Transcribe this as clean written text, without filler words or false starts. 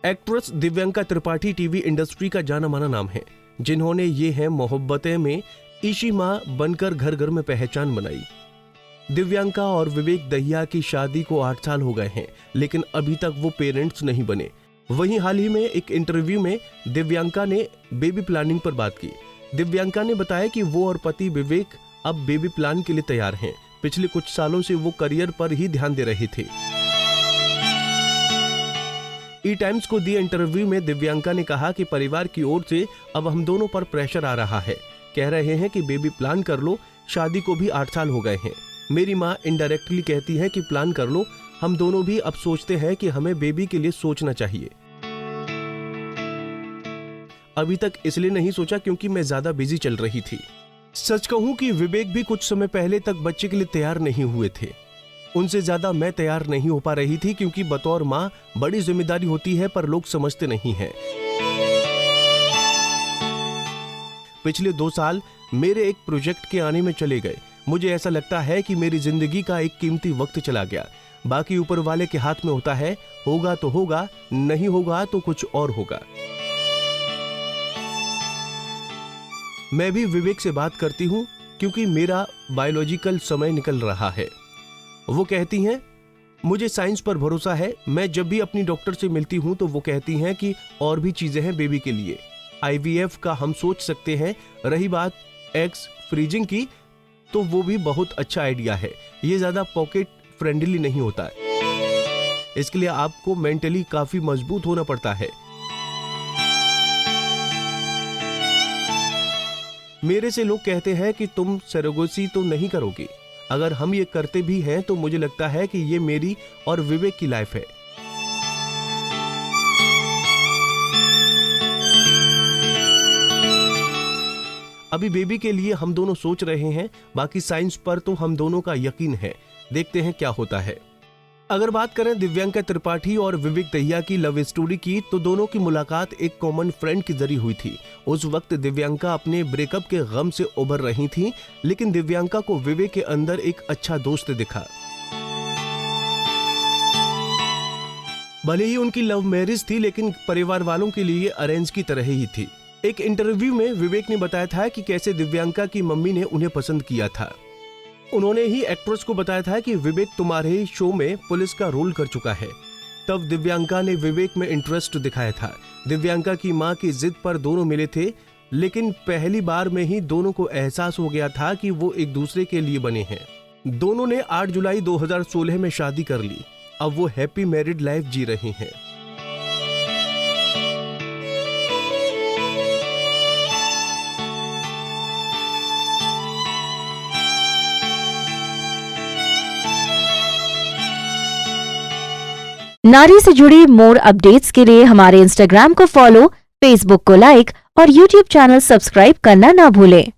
Actress Divyanka Tripathi TV industry का जाना माना नाम है, जिन्होंने ये है मोहब्बतें में ईशी माँ बनकर घर घर में पहचान बनाई। दिव्यांका और विवेक दहिया की शादी को 8 साल हो गए हैं, लेकिन अभी तक वो पेरेंट्स नहीं बने। वहीं हाल ही में एक इंटरव्यू में दिव्यांका ने बेबी प्लानिंग पर बात की। दिव्यांका ने बताया कि वो और पति विवेक अब बेबी प्लान के लिए तैयार हैं। पिछले कुछ सालों से वो करियर पर ही ध्यान दे रहे थे। ई टाइम्स को दिए इंटरव्यू में दिव्यांका ने कहा कि परिवार की ओर से अब हम दोनों पर प्रेशर आ रहा है। कह रहे हैं कि बेबी प्लान कर लो, शादी को भी 8 साल हो गए हैं। मेरी माँ इनडायरेक्टली कहती है कि प्लान कर लो। हम दोनों भी अब सोचते हैं कि हमें बेबी के लिए सोचना चाहिए। अभी तक इसलिए नहीं सोचा क्योंकि मैं ज्यादा बिजी चल रही थी। सच कहूं कि विवेक भी कुछ समय पहले तक बच्चे के लिए तैयार नहीं हुए थे। उनसे ज्यादा मैं तैयार नहीं हो पा रही थी क्योंकि बतौर माँ बड़ी जिम्मेदारी होती है, पर लोग समझते नहीं हैं। पिछले 2 साल मेरे एक प्रोजेक्ट के आने में चले गए। मुझे ऐसा लगता है कि मेरी जिंदगी का एक कीमती वक्त चला गया। बाकी ऊपर वाले के हाथ में होता है, होगा तो होगा, नहीं होगा तो कुछ और होगा। मैं भी विवेक से बात करती हूँ क्योंकि मेरा बायोलॉजिकल समय निकल रहा है। वो कहती हैं, मुझे साइंस पर भरोसा है। मैं जब भी अपनी डॉक्टर से मिलती हूँ तो वो कहती हैं कि और भी चीजें हैं बेबी के लिए। IVF का हम सोच सकते हैं। रही बात एग्स फ्रीजिंग की, तो वो भी बहुत अच्छा आइडिया है। ये ज्यादा पॉकेट फ्रेंडली नहीं होता है। इसके लिए आपको मेंटली काफी मजबूत होना पड़ता है। मेरे से लोग कहते हैं कि तुम सरोगेसी तो नहीं करोगी। अगर हम ये करते भी हैं तो मुझे लगता है कि ये मेरी और विवेक की लाइफ है। अभी बेबी के लिए हम दोनों सोच रहे हैं। बाकी साइंस पर तो हम दोनों का यकीन है। देखते हैं क्या होता है। अगर बात करें दिव्यांका त्रिपाठी और विवेक दहिया की लव स्टोरी की, तो दोनों की मुलाकात एक कॉमन फ्रेंड के जरिए हुई थी। उस वक्त दिव्यांका अपने ब्रेकअप के गम से उबर रही थी, लेकिन दिव्यांका को विवेक के अंदर एक अच्छा दोस्त दिखा। भले ही उनकी लव मैरिज थी, लेकिन परिवार वालों के लिए अरेंज की तरह ही थी। एक इंटरव्यू में विवेक ने बताया था कि कैसे दिव्यांका की मम्मी ने उन्हें पसंद किया था। उन्होंने ही एक्ट्रेस को बताया था कि विवेक तुम्हारे शो में पुलिस का रोल कर चुका है। तब दिव्यांका ने विवेक में इंटरेस्ट दिखाया था। दिव्यांका की मां की जिद पर दोनों मिले थे, लेकिन पहली बार में ही दोनों को एहसास हो गया था कि वो एक दूसरे के लिए बने हैं। दोनों ने 8 जुलाई 2016 में शादी कर ली। अब वो हैप्पी मैरिड लाइफ जी रहे हैं। नारी से जुड़ी मोर अपडेट्स के लिए हमारे इंस्टाग्राम को फॉलो, फेसबुक को लाइक और यूट्यूब चैनल सब्सक्राइब करना ना भूलें।